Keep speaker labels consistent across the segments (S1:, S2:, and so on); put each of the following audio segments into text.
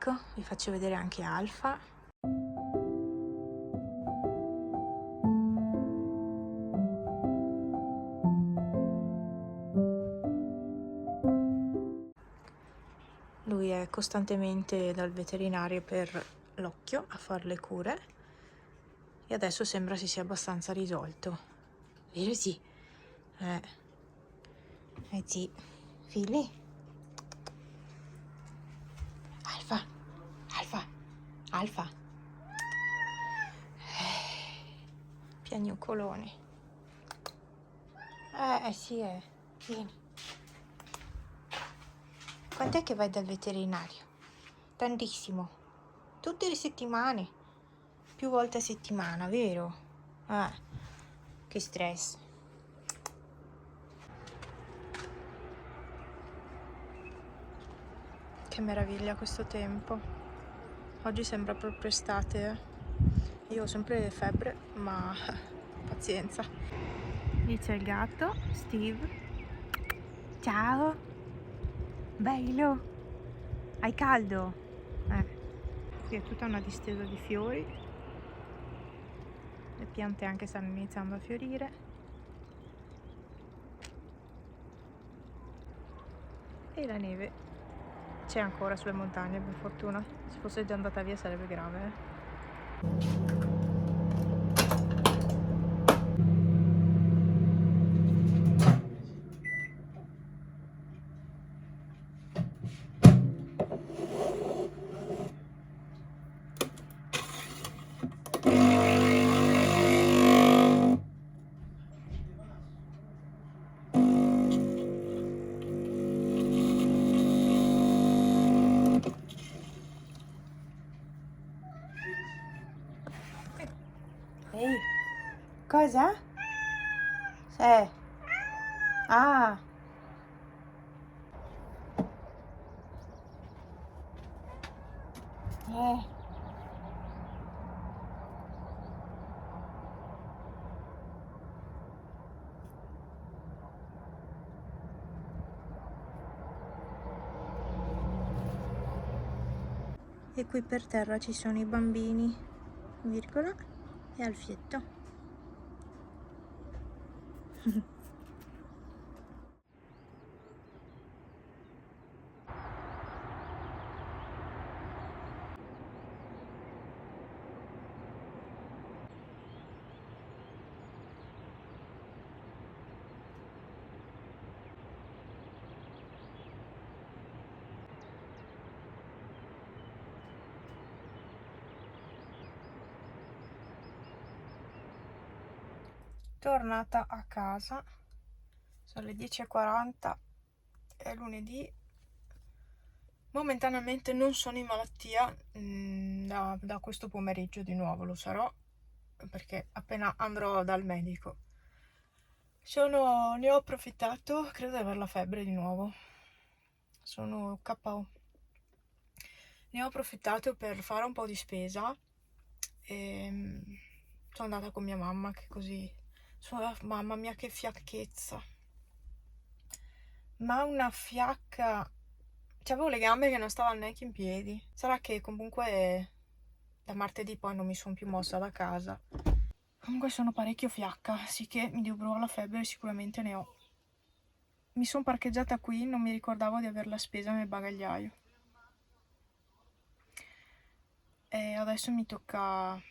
S1: ecco, vi faccio vedere anche Alfa. Lui è costantemente dal veterinario per l'occhio a fare le cure e adesso sembra si sia abbastanza risolto. Vero sì? Sì. Fili? Alfa, Alfa, Alfa. Piagnucolone. Sì, vieni. Quant'è che vai dal veterinario? Tantissimo. Tutte le settimane. Più volte a settimana, vero? Che stress. Che meraviglia questo tempo. Oggi sembra proprio estate, Io ho sempre febbre, ma pazienza. Lì c'è il gatto, Steve. Ciao. Bello. Hai caldo? Qui è tutta una distesa di fiori. Le piante anche stanno iniziando a fiorire. E la neve c'è ancora sulle montagne, per fortuna. Se fosse già andata via sarebbe grave, Ehi, cosa? Ah. E qui per terra ci sono i bambini, virgola, e Alfietto. Tornata a casa, sono le 10:40, è lunedì. Momentaneamente non sono in malattia, da questo pomeriggio di nuovo lo sarò, perché appena andrò dal medico. Ne ho approfittato, credo di avere la febbre di nuovo. Sono KO. Ne ho approfittato per fare un po' di spesa e sono andata con mia mamma, che così... Mamma mia, che fiacchezza! Ma una fiacca... C'avevo le gambe che non stavano neanche in piedi. Sarà che comunque da martedì poi non mi sono più mossa da casa. Comunque sono parecchio fiacca, sì che mi diurò la febbre, sicuramente ne ho. Mi sono parcheggiata qui, non mi ricordavo di aver la spesa nel bagagliaio. E adesso mi tocca...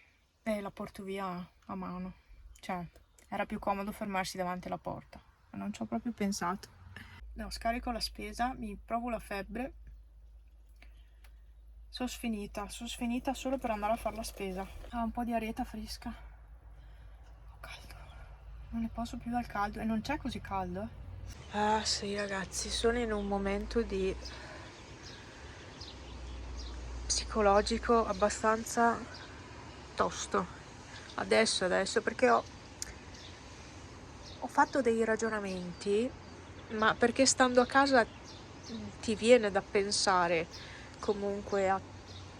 S1: la porto via a mano. Cioè, era più comodo fermarsi davanti alla porta. Ma non ci ho proprio pensato. No, scarico la spesa, mi provo la febbre. Sono sfinita solo per andare a fare la spesa. Un po' di arietta fresca. Ho caldo. Non ne posso più dal caldo. E non c'è così caldo. Ah sì ragazzi, sono in un momento di psicologico abbastanza tosto. Adesso, perché ho fatto dei ragionamenti, ma perché stando a casa ti viene da pensare comunque a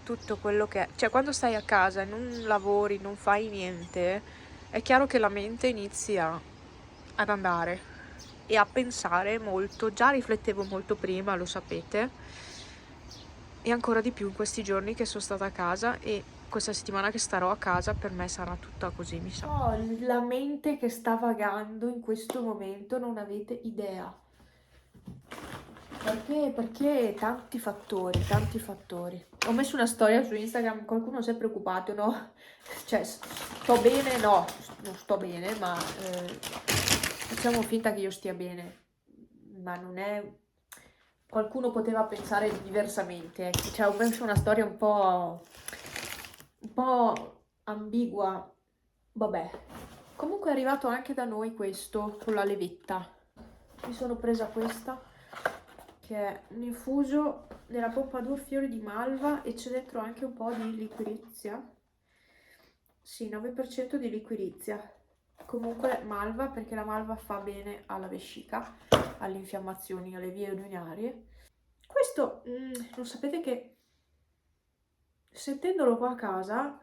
S1: tutto quello che è. Cioè, quando stai a casa e non lavori, non fai niente, è chiaro che la mente inizia ad andare e a pensare molto. Già riflettevo molto prima, lo sapete, e ancora di più in questi giorni che sono stata a casa, e questa settimana che starò a casa per me sarà tutta così, mi sa. Oh, la mente che sta vagando in questo momento non avete idea. Perché tanti fattori, tanti fattori. Ho messo una storia su Instagram, qualcuno si è preoccupato, no? Cioè, sto bene? No, non sto bene, ma facciamo finta che io stia bene. Ma non è... Qualcuno poteva pensare diversamente, ecco. Cioè, ho messo una storia un po' ambigua. Vabbè. Comunque è arrivato anche da noi questo, con la levetta. Mi sono presa questa, che è un infuso della Pompadour fiori di malva, e c'è dentro anche un po' di liquirizia. Sì, 9% di liquirizia. Comunque malva, perché la malva fa bene alla vescica, alle infiammazioni, alle vie urinarie. Questo, non sapete che sentendolo qua a casa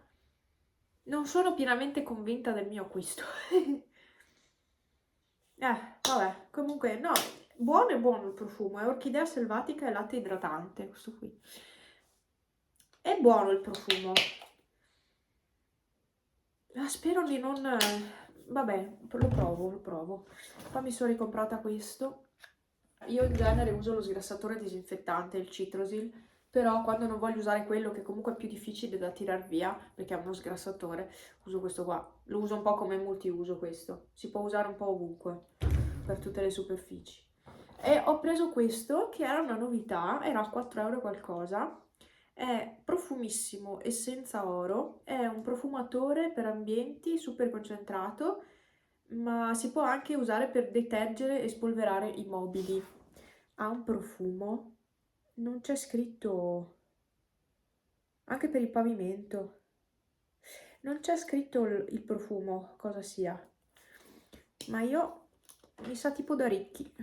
S1: non sono pienamente convinta del mio acquisto. Vabbè, comunque no, buono è buono il profumo, è orchidea selvatica e latte idratante, questo qui. È buono il profumo. Spero di non... Vabbè, lo provo. Poi mi sono ricomprata questo. Io in genere uso lo sgrassatore disinfettante, il Citrosil, però quando non voglio usare quello, che comunque è più difficile da tirar via, perché è uno sgrassatore, uso questo qua. Lo uso un po' come multiuso questo. Si può usare un po' ovunque, per tutte le superfici. E ho preso questo, che era una novità, era a 4 euro qualcosa. È profumissimo, essenza oro, è un profumatore per ambienti super concentrato, ma si può anche usare per detergere e spolverare i mobili. Ha un profumo, non c'è scritto, anche per il pavimento, non c'è scritto il profumo, cosa sia, ma mi sa tipo da ricchi,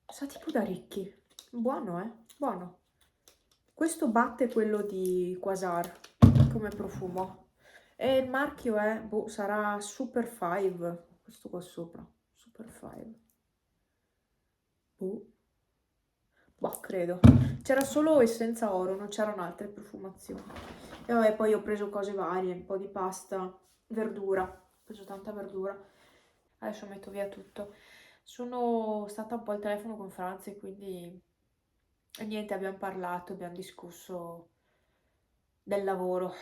S1: sa tipo da ricchi, buono buono. Questo batte quello di Quasar come profumo. E il marchio è, boh, sarà Super 5, questo qua sopra, Super 5. Boh, credo. C'era solo essenza oro, non c'erano altre profumazioni. E vabbè, poi ho preso cose varie, un po' di pasta, verdura, ho preso tanta verdura. Adesso metto via tutto. Sono stata un po' al telefono con Franza e quindi... E niente, abbiamo parlato, abbiamo discusso del lavoro,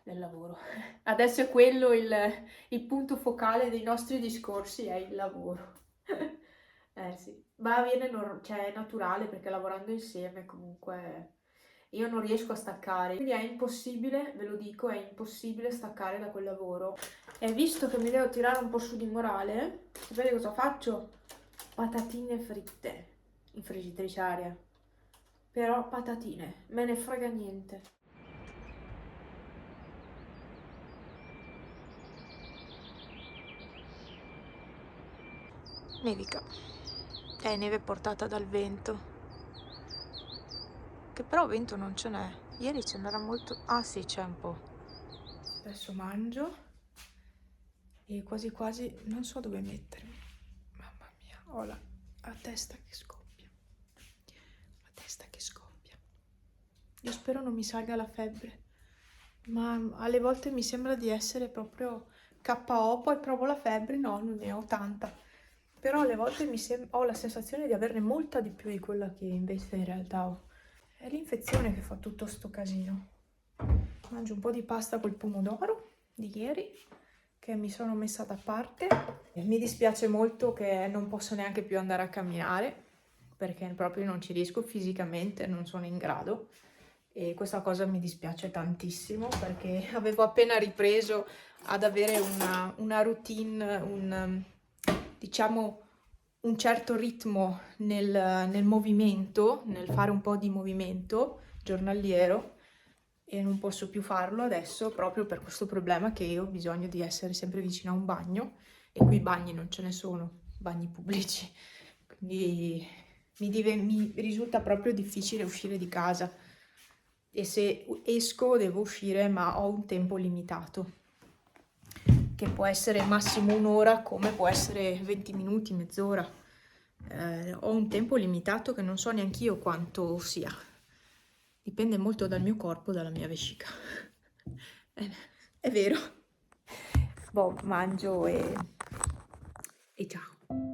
S1: del lavoro. Adesso è quello il punto focale dei nostri discorsi, è il lavoro. Sì, ma viene cioè, è naturale perché lavorando insieme comunque io non riesco a staccare, quindi è impossibile, ve lo dico, è impossibile staccare da quel lavoro. E visto che mi devo tirare un po' su di morale, sapete cosa faccio? Patatine fritte in friggitrice aria. Però patatine, me ne frega niente. Nevica. È neve portata dal vento. Che però vento non ce n'è. Ieri ce n'era molto... Ah sì, c'è un po'. Adesso mangio. E quasi quasi non so dove mettermi. Mamma mia, ho la testa che scoppia. La testa che scoppia. Io spero non mi salga la febbre. Ma alle volte mi sembra di essere proprio KO, poi provo la febbre, no, non ne ho tanta. Però alle volte ho la sensazione di averne molta di più di quella che invece in realtà ho. È l'infezione che fa tutto sto casino. Mangio un po' di pasta col pomodoro di ieri, che mi sono messa da parte. E mi dispiace molto che non posso neanche più andare a camminare, perché proprio non ci riesco fisicamente, non sono in grado. E questa cosa mi dispiace tantissimo, perché avevo appena ripreso ad avere una routine, diciamo un certo ritmo nel movimento, nel fare un po' di movimento giornaliero, e non posso più farlo adesso proprio per questo problema che io ho bisogno di essere sempre vicino a un bagno, e qui bagni non ce ne sono, bagni pubblici, quindi mi risulta proprio difficile uscire di casa, e se esco devo uscire ma ho un tempo limitato, che può essere massimo un'ora come può essere 20 minuti, mezz'ora. Ho un tempo limitato che non so neanche io quanto sia. Dipende molto dal mio corpo, dalla mia vescica. È vero. Boh, mangio e ciao.